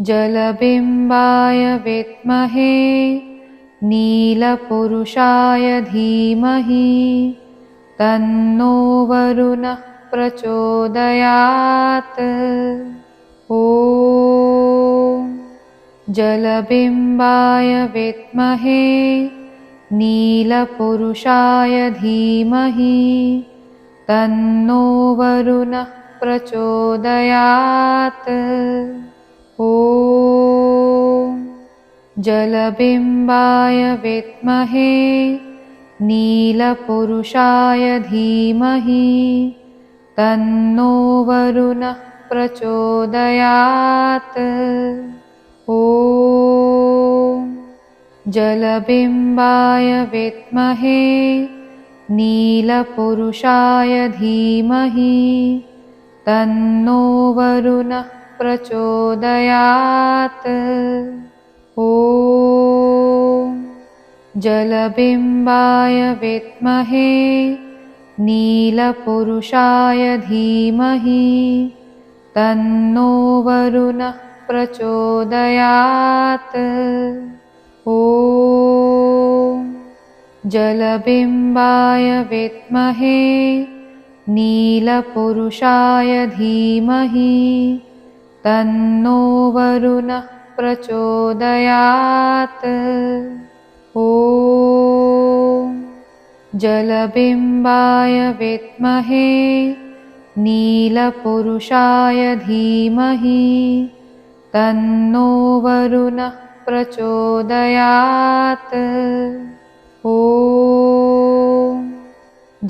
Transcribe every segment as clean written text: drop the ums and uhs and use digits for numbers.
जलबिम्बाय विद्महे नीलपुरुषाय धीमहि तन्नो वरुणः प्रचोदयात्। ॐ जलबिम्बाय विद्महे नीलपुरुषाय धीमहि तन्नो वरुणः प्रचोदयात्। ॐ जलबिम्बाय विद्महे नीलपुरुषाय धीमहि तन्नो वरुणः प्रचोदयात्। ॐ जलबिम्बाय विद्महे नीलपुरुषाय धीमहि तन्नो वरुणः प्रचोदयात्। ॐ जलबिम्बाय विद्महे नीलपुरुषाय धीमहि तन्नो वरुणः प्रचोदयात्। ॐ जलबिम्बाय विद्महे नीलपुरुषाय धीमहि तन्नो वरुणः प्रचोदयात्। ॐ जलबिम्बाय विद्महे नीलपुरुषाय धीमहि तन्नो वरुणः प्रचोदयात्। ॐ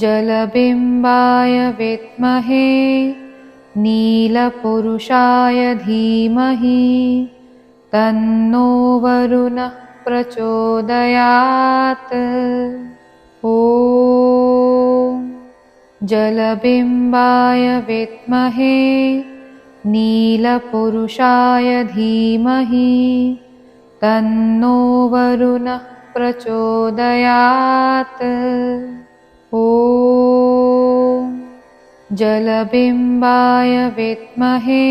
जलबिम्बाय विद्महे नीलपुरुषाय धीमहि तन्नो वरुणः प्रचोदयात्। ॐ जलबिम्बाय विद्महे नीलपुरुषाय धीमहि तन्नो वरुणः प्रचोदयात्। ॐ जलबिम्बाय विद्महे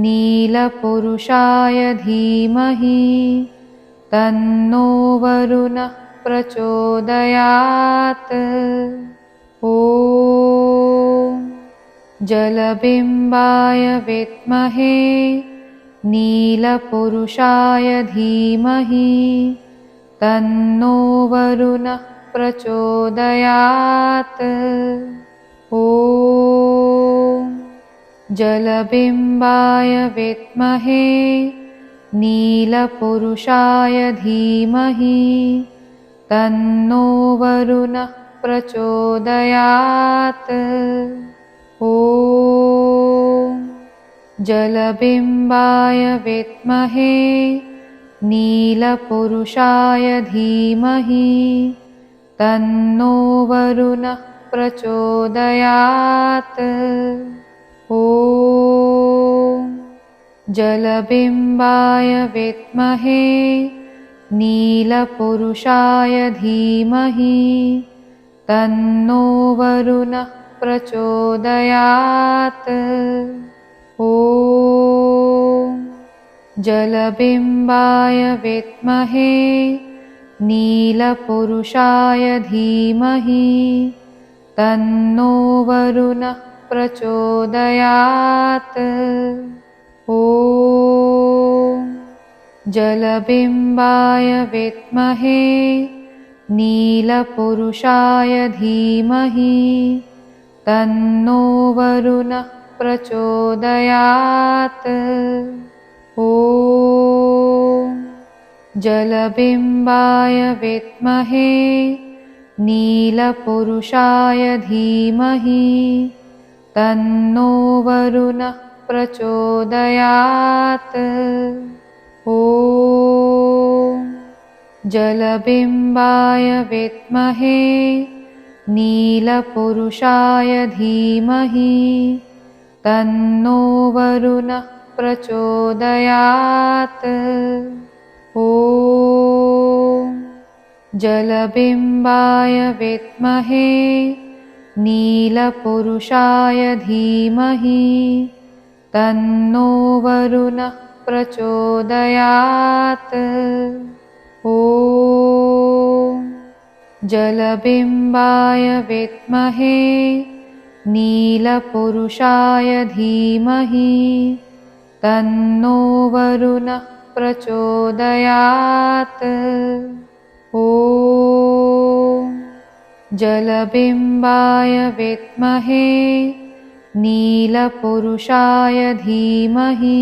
नीलपुरुषाय धीमहि तन्नो वरुणः प्रचोदयात्। ॐ जलबिम्बाय विद्महे नीलपुरुषाय धीमहि तन्नो वरुणः प्रचोदयात्। ॐ जलबिम्बाय विद्महे नीलपुरुषाय धीमहि तन्नो वरुणः प्रचोदयात्। ॐ जलबिम्बाय विद्महे नीलपुरुषाय धीमहि तन्नो वरुणः प्रचोदयात्। ॐ जलबिम्बाय विद्महे नीलपुरुषाय धीमहि तन्नो वरुणः प्रचोदयात्। ॐ जलबिम्बाय विद्महे नीलपुरुषाय धीमहि तन्नो वरुणः प्रचोदयात्। ॐ जलबिम्बाय विद्महे नीलपुरुषाय धीमहि तन्नो वरुणः प्रचोदयात्। ॐ जलबिम्बाय विद्महे नीलपुरुषाय धीमहि तन्नो वरुणः प्रचोदयात्। ॐ जलबिम्बाय विद्महे नीलपुरुषाय धीमहि तन्नो वरुणः प्रचोदयात्। ॐ जलबिम्बाय विद्महे नीलपुरुषाय धीमहि तन्नो वरुणः प्रचोदयात्। ॐ जलबिम्बाय विद्महे नीलपुरुषाय धीमहि तन्नो वरुणः प्रचोदयात्। ॐ जलबिम्बाय विद्महे नीलपुरुषाय धीमहि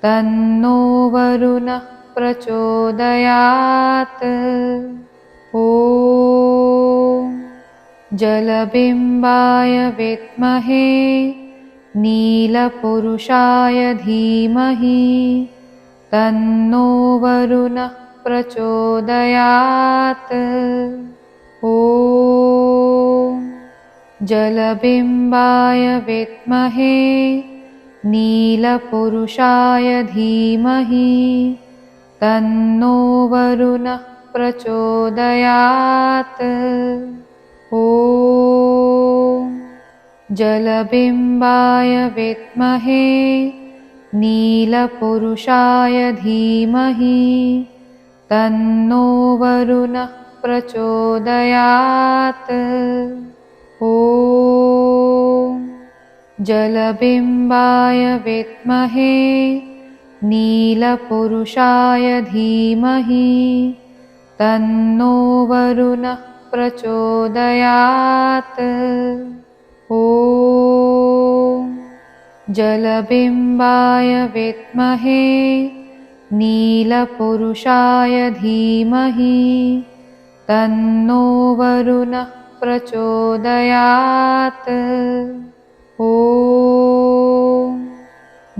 तन्नो वरुणः प्रचोदयात्। ॐ जलबिम्बाय विद्महे नीलपुरुषाय धीमहि तन्नो वरुणः प्रचोदयात्। ॐ जलबिम्बाय विद्महे नीलपुरुषाय धीमहि तन्नो वरुणः प्रचोदयात्। ॐ जलबिम्बाय विद्महे नीलपुरुषाय धीमहि तन्नो वरुणः प्रचोदयात्। ॐ जलबिम्बाय विद्महे नीलपुरुषाय धीमहि तन्नो वरुणः प्रचोदयात्। ॐ जलबिम्बाय विद्महे नीलपुरुषाय धीमहि तन्नो वरुणः प्रचोदयात्। ॐ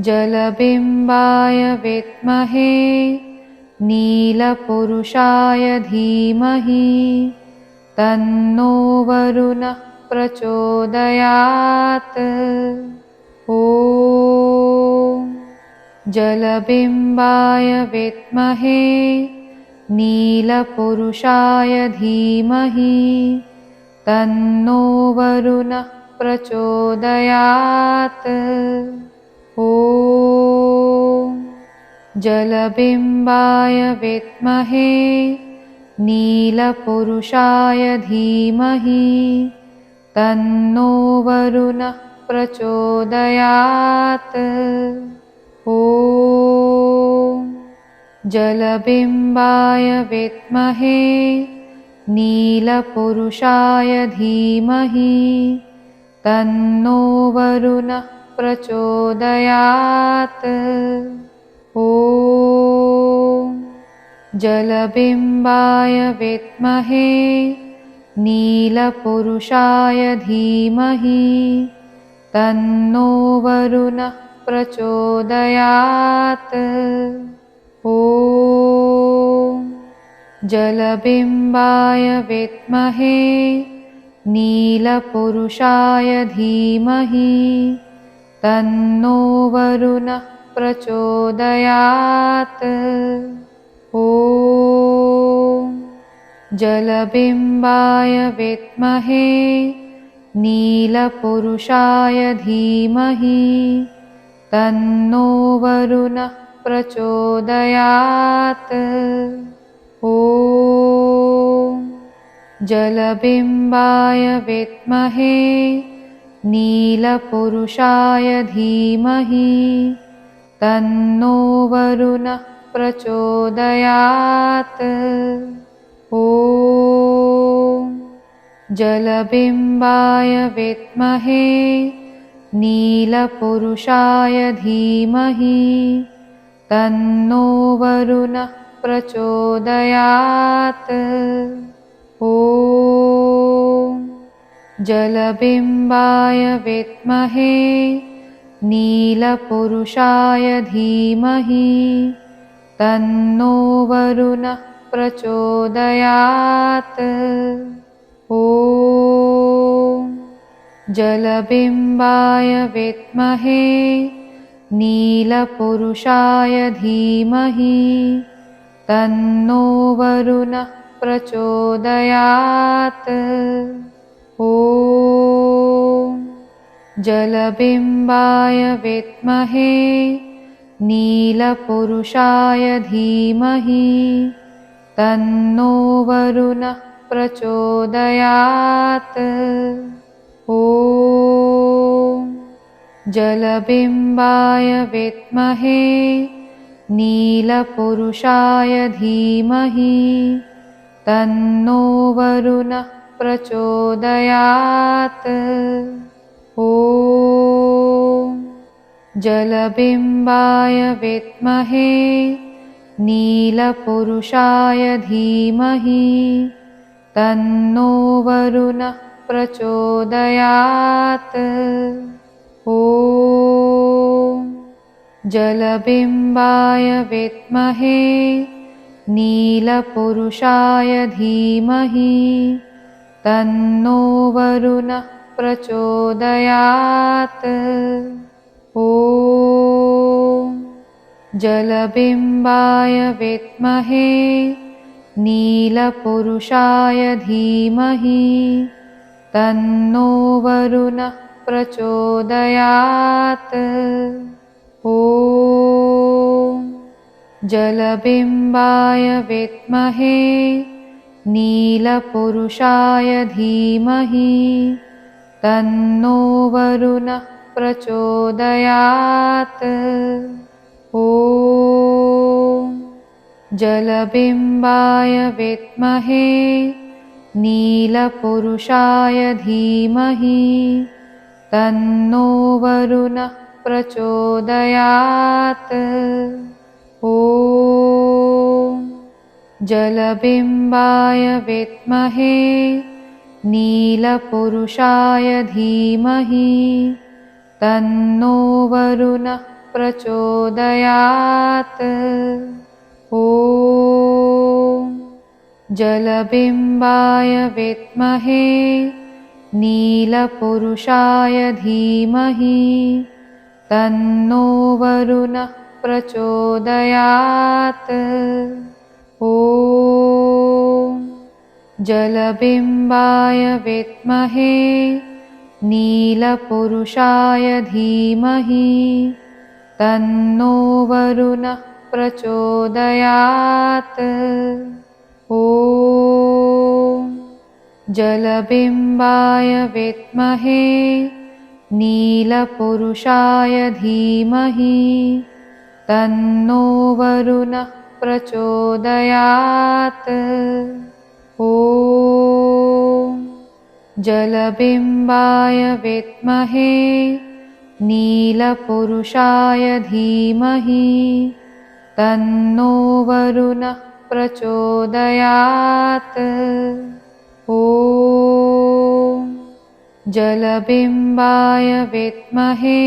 जलबिम्बाय विद्महे नीलपुरुषाय धीमहि तन्नो वरुणः प्रचोदयात्। ॐ जलबिम्बाय विद्महे नीलपुरुषाय धीमहि तन्नो वरुणः प्रचोदयात्। ॐ जलबिम्बाय विद्महे नीलपुरुषाय धीमहि तन्नो वरुणः प्रचोदयात्। ॐ जलबिम्बाय विद्महे नीलपुरुषाय धीमहि तन्नो वरुणः प्रचोदयात्। ॐ जलबिम्बाय विद्महे नीलपुरुषाय धीमहि तन्नो वरुणः प्रचोदयात्। ॐ जलबिम्बाय विद्महे नीलपुरुषाय धीमहि तन्नो वरुणः प्रचोदयात्। ॐ जलबिम्बाय विद्महे नीलपुरुषाय धीमहि तन्नो वरुणः प्रचोदयात्। ॐ जलबिम्बाय विद्महे नीलपुरुषाय धीमहि तन्नो वरुणः प्रचोदयात्। ॐ जलबिम्बाय विद्महे नीलपुरुषाय धीमहि तन्नो वरुणः प्रचोदयात्। ॐ जलबिम्बाय विद्महे नीलपुरुषाय धीमहि तन्नो वरुणः प्रचोदयात्। ॐ जलबिम्बाय विद्महे नीलपुरुषाय धीमहि तन्नो वरुणः प्रचोदयात्। ॐ जलबिम्बाय विद्महे नीलपुरुषाय धीमहि तन्नो वरुणः प्रचोदयात्। ॐ जलबिम्बाय विद्महे नीलपुरुषाय धीमहि तन्नो वरुणः प्रचोदयात्। ॐ जलबिम्बाय विद्महे नीलपुरुषाय धीमहि तन्नो वरुणः प्रचोदयात्। ॐ जलबिम्बाय विद्महे नीलपुरुषाय धीमहि तन्नो वरुणः प्रचोदयात्। ॐ जलबिम्बाय विद्महे नीलपुरुषाय धीमहि तन्नो वरुणः प्रचोदयात्। ॐ जलबिम्बाय विद्महे नीलपुरुषाय धीमहि तन्नो वरुणः प्रचोदयात्। ॐ जलबिम्बाय विद्महे नीलपुरुषाय धीमहि तन्नो वरुणः प्रचोदयात्। ॐ जलबिम्बाय विद्महे नीलपुरुषाय धीमहि तन्नो वरुणः प्रचोदयात्। ॐ जलबिम्बाय विद्महे नीलपुरुषाय धीमहि तन्नो वरुणः प्रचोदयात्। ॐ जलबिम्बाय विद्महे नीलपुरुषाय धीमहि तन्नो वरुणः प्रचोदयात्। ॐ जलबिम्बाय विद्महे नीलपुरुषाय धीमहि तन्नो वरुणः प्रचोदयात्। ॐ जलबिम्बाय विद्महे नीलपुरुषाय धीमहि तन्नो वरुणः प्रचोदयात्। ॐ जलबिम्बाय विद्महे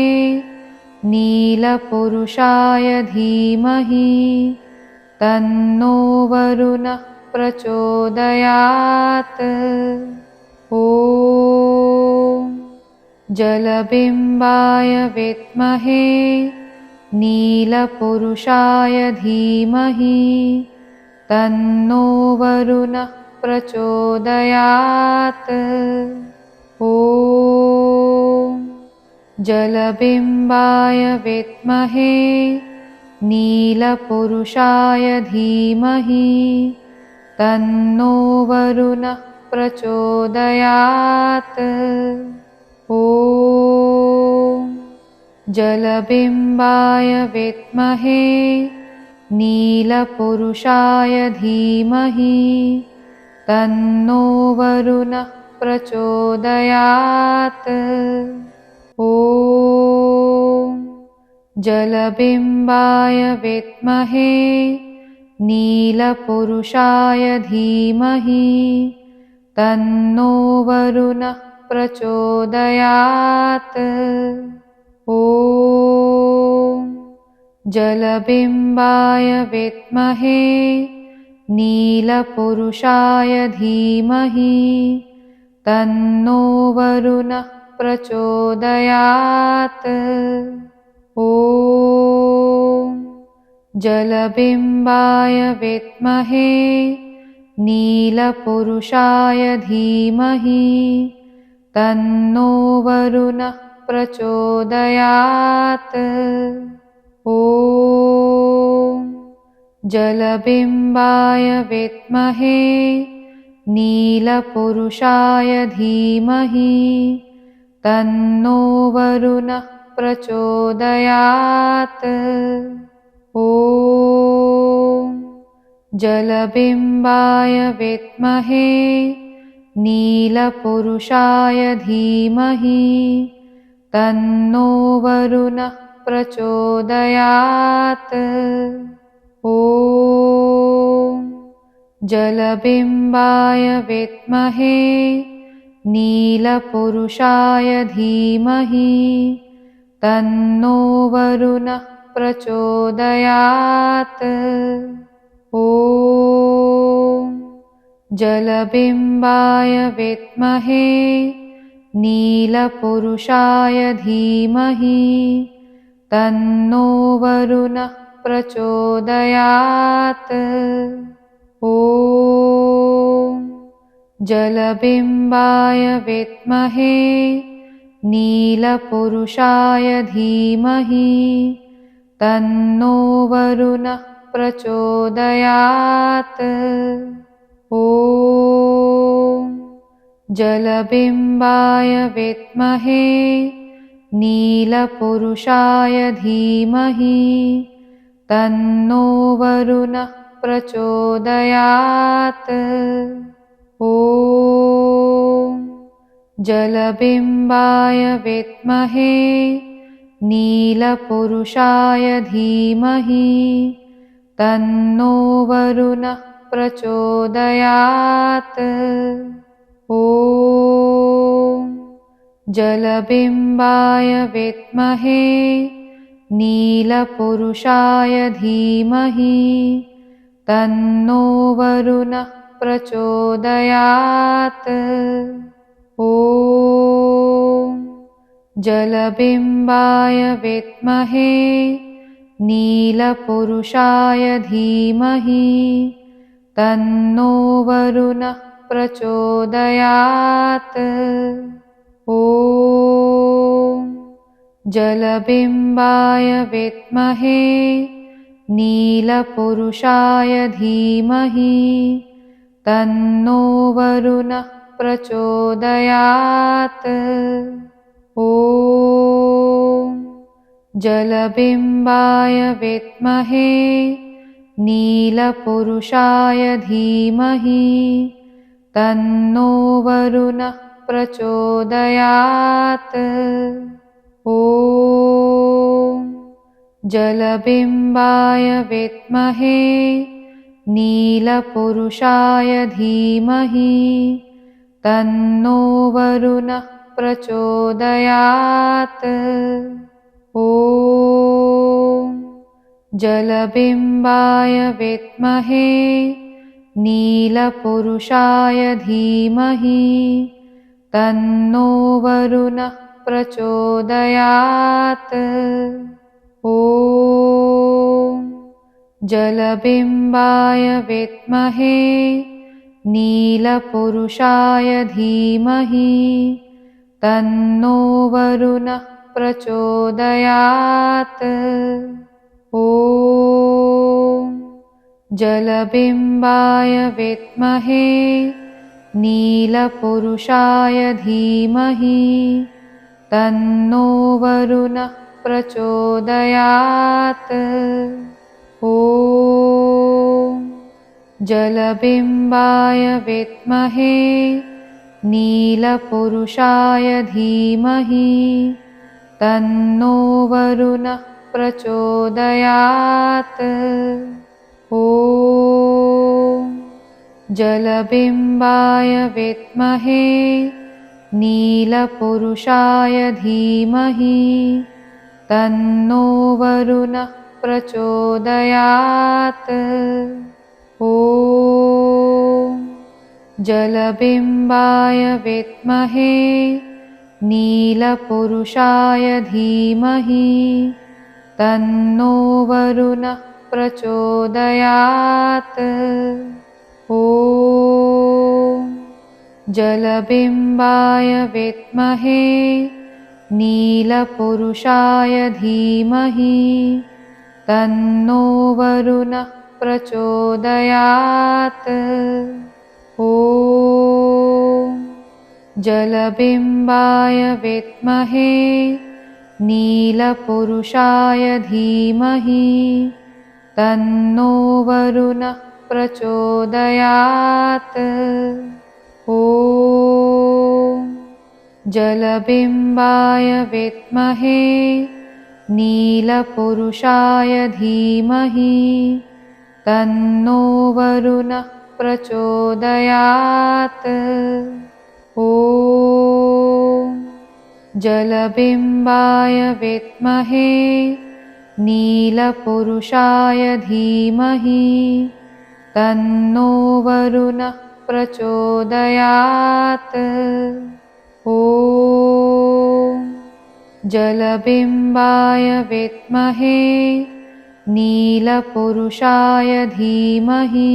नीलपुरुषाय धीमहि तन्नो वरुणः प्रचोदयात्। ॐ जलबिम्बाय विद्महे नीलपुरुषाय धीमहि तन्नो वरुणः प्रचोदयात्। ॐ जलबिम्बाय विद्महे नीलपुरुषाय धीमहि तन्नो वरुणः प्रचोदयात्। ॐ जलबिम्बाय विद्महे नीलपुरुषाय धीमहि तन्नो वरुणः प्रचोदयात्। ॐ जलबिम्बाय विद्महे नीलपुरुषाय धीमहि तन्नो वरुणः प्रचोदयात्। ॐ जलबिम्बाय विद्महे नीलपुरुषाय धीमहि तन्नो वरुणः प्रचोदयात्। ॐ जलबिम्बाय विद्महे नीलपुरुषाय धीमहि तन्नो वरुणः प्रचोदयात्। ॐ जलबिम्बाय विद्महे नीलपुरुषाय धीमहि तन्नो वरुणः प्रचोदयात्। ॐ जलबिम्बाय विद्महे नीलपुरुषाय धीमहि तन्नो वरुणः प्रचोदयात्। ॐ जलबिम्बाय विद्महे नीलपुरुषाय धीमहि तन्नो वरुणः प्रचोदयात्। ॐ जलबिम्बाय विद्महे नीलपुरुषाय धीमहि तन्नो वरुणः प्रचोदयात्। ॐ जलबिम्बाय विद्महे नीलपुरुषाय धीमहि तन्नो वरुणः प्रचोदयात्। ॐ जलबिम्बाय विद्महे नीलपुरुषाय धीमहि तन्नो वरुणः प्रचोदयात्। ॐ जलबिम्बाय विद्महे नीलपुरुषाय धीमहि तन्नो वरुणः प्रचोदयात्। ॐ जलबिम्बाय विद्महे नीलपुरुषाय धीमहि तन्नो वरुणः प्रचोदयात्। ॐ जलबिम्बाय विद्महे नीलपुरुषाय धीमहि तन्नो वरुणः प्रचोदयात्। ॐ जलबिम्बाय विद्महे नीलपुरुषाय धीमहि तन्नो वरुणः प्रचोदयात्। ॐ जलबिम्बाय विद्महे नीलपुरुषाय धीमहि तन्नो वरुणः प्रचोदयात्। ॐ जलबिम्बाय विद्महे नीलपुरुषाय धीमहि तन्नो वरुणः प्रचोदयात्। ॐ जलबिम्बाय विद्महे नीलपुरुषाय धीमहि तन्नो वरुणः प्रचोदयात्। ॐ जलबिम्बाय विद्महे नीलपुरुषाय धीमहि तन्नो वरुणः प्रचोदयात्। ॐ जलबिम्बाय विद्महे नीलपुरुषाय धीमहि तन्नो वरुणः प्रचोदयात्। ॐ जलबिम्बाय विद्महे नीलपुरुषाय धीमहि तन्नो वरुणः प्रचोदयात्। ॐ जलबिम्बाय विद्महे नीलपुरुषाय धीमहि तन्नो वरुणः प्रचोदयात्। ॐ जलबिम्बाय विद्महे नीलपुरुषाय धीमहि तन्नो वरुणः प्रचोदयात्। ॐ जलबिम्बाय विद्महे नीलपुरुषाय धीमहि तन्नो वरुणः प्रचोदयात्। ॐ जलबिम्बाय विद्महे नीलपुरुषाय धीमहि तन्नो वरुणः प्रचोदयात्। ॐ जलबिम्बाय विद्महे नीलपुरुषाय धीमहि तन्नो वरुणः प्रचोदयात्। ॐ जलबिम्बाय विद्महे नीलपुरुषाय धीमहि तन्नो वरुणः प्रचोदयात्। ॐ जलबिम्बाय विद्महे नीलपुरुषाय धीमहि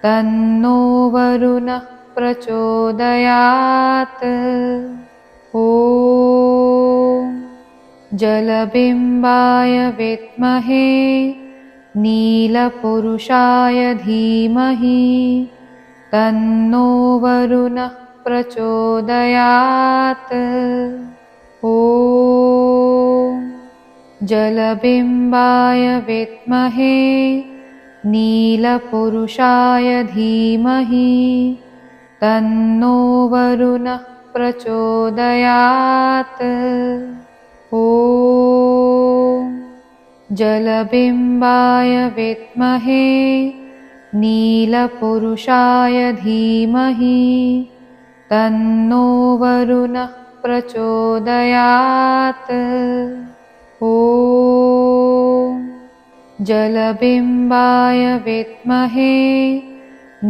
तन्नो वरुणः प्रचोदयात्। ॐ जलबिम्बाय विद्महे नीलपुरुषाय धीमहि तन्नो वरुणः प्रचोदयात्। ॐ जलबिम्बाय विद्महे नीलपुरुषाय धीमहि तन्नो वरुणः प्रचोदयात्। ॐ जलबिम्बाय विद्महे नीलपुरुषाय धीमहि तन्नो वरुणः प्रचोदयात्। ॐ जलबिम्बाय विद्महे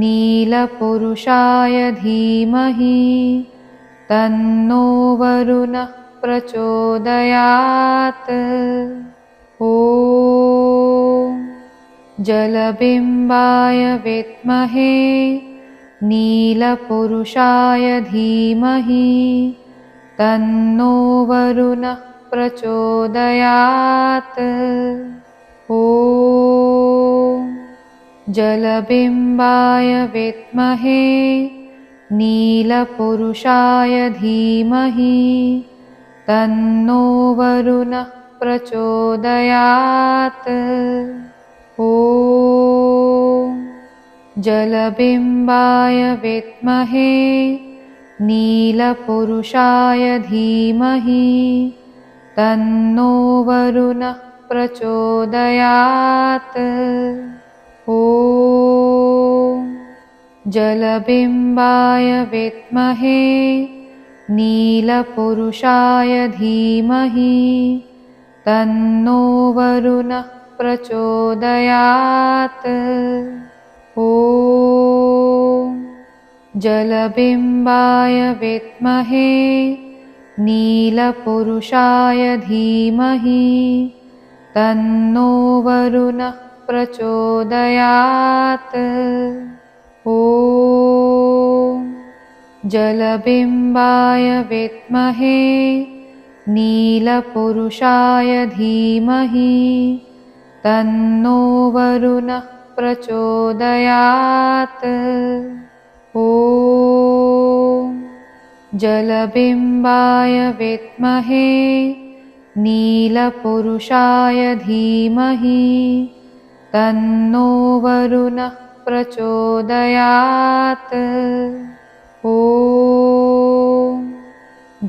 नीलपुरुषाय धीमहि तन्नो वरुणः प्रचोदयात्। ॐ जलबिम्बाय विद्महे नीलपुरुषाय धीमहि तन्नो वरुणः प्रचोदयात्। ॐ जलबिम्बाय विद्महे नीलपुरुषाय धीमहि तन्नो वरुणः प्रचोदयात्। ॐ जलबिम्बाय विद्महे नीलपुरुषाय धीमहि तन्नो वरुणः प्रचोदयात्। ॐ जलबिम्बाय विद्महे नीलपुरुषाय धीमहि तन्नो वरुणः प्रचोदयात्। ॐ जलबिम्बाय विद्महे नीलपुरुषाय धीमहि तन्नो वरुणः प्रचोदयात्। ॐ जलबिम्बाय विद्महे नीलपुरुषाय धीमहि तन्नो वरुणः प्रचोदयात्। ॐ जलबिम्बाय विद्महे नीलपुरुषाय धीमहि तन्नो वरुणः प्रचोदयात्। ॐ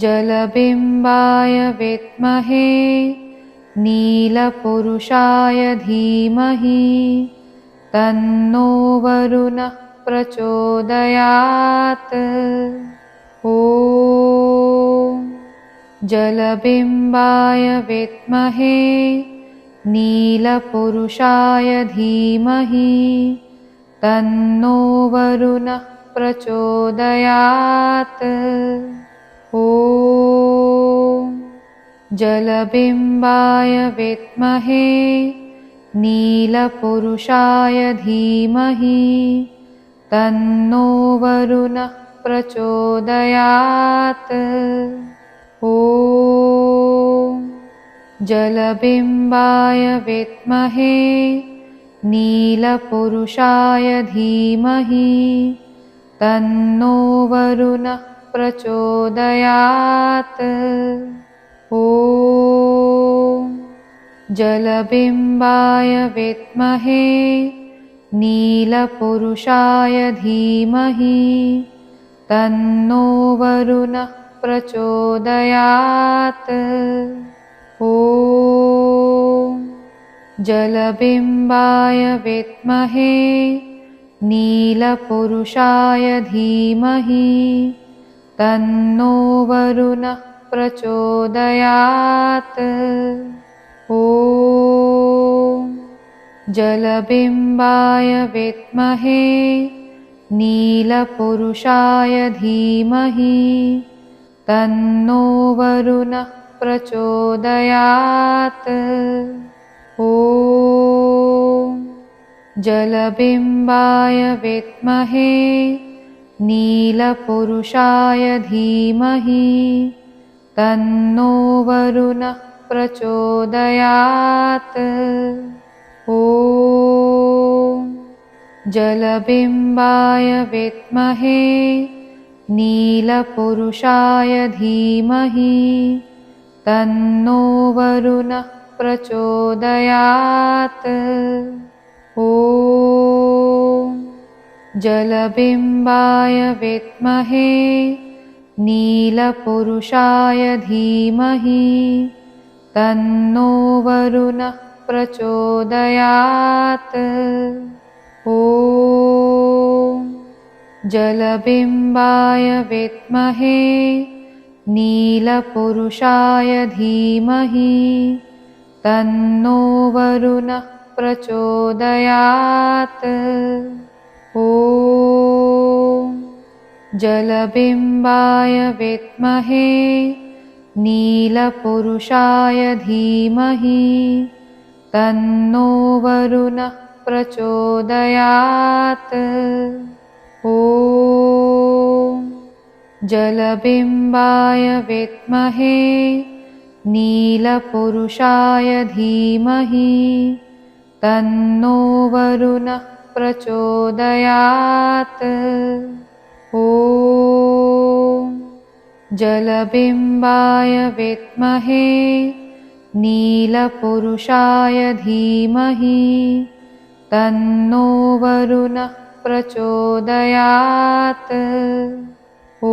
जलबिम्बाय विद्महे नीलपुरुषाय धीमहि तन्नो वरुणः प्रचोदयात्। ॐ जलबिम्बाय विद्महे नीलपुरुषाय धीमहि तन्नो वरुणः प्रचोदयात्। ॐ जलबिम्बाय विद्महे नीलपुरुषाय धीमहि तन्नो वरुणः प्रचोदयात्। ॐ जलबिम्बाय विद्महे नीलपुरुषाय धीमहि तन्नो वरुणः प्रचोदयात्। ॐ जलबिम्बाय विद्महे नीलपुरुषाय धीमहि तन्नो वरुणः प्रचोदयात्। ॐ जलबिम्बाय विद्महे नीलपुरुषाय धीमहि तन्नो वरुणः प्रचोदयात्। ॐ जलबिम्बाय विद्महे नीलपुरुषाय धीमहि तन्नो वरुणः प्रचोदयात्। ॐ जलबिम्बाय विद्महे नीलपुरुषाय धीमहि तन्नो वरुणः प्रचोदयात्। ॐ जलबिम्बाय विद्महे नीलपुरुषाय धीमहि तन्नो वरुणः प्रचोदयात्। ॐ जलबिम्बाय विद्महे नीलपुरुषाय धीमहि तन्नो वरुणः प्रचोदयात्। ॐ जलबिम्बाय विद्महे नीलपुरुषाय धीमहि तन्नो वरुणः प्रचोदयात्। ॐ जलबिम्बाय विद्महे नीलपुरुषाय धीमहि तन्नो वरुणः प्रचोदयात्। ॐ जलबिम्बाय विद्महे नीलपुरुषाय धीमहि तन्नो वरुणः प्रचोदयात्। ॐ जलबिम्बाय विद्महे नीलपुरुषाय धीमहि तन्नो वरुणः प्रचोदयात्। ॐ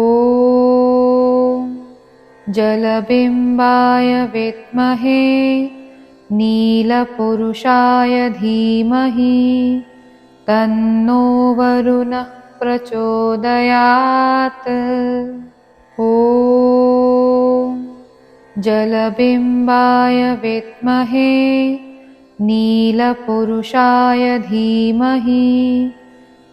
जलबिम्बाय विद्महे नीलपुरुषाय धीमहि तन्नो वरुणः प्रचोदयात्। ॐ जलबिम्बाय विद्महे नीलपुरुषाय धीमहि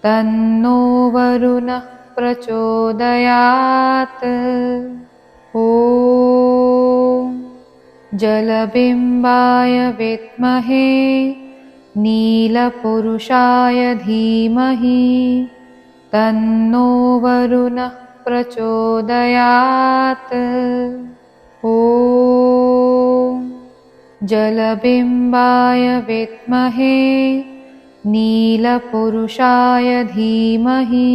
तन्नो वरुणः प्रचोदयात्। ॐ जलबिम्बाय विद्महे नीलपुरुषाय धीमहि तन्नो वरुणः प्रचोदयात्। ॐ जलबिम्बाय विद्महे नीलपुरुषाय धीमहि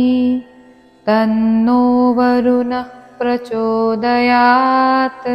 तन्नो वरुणः प्रचोदयात्।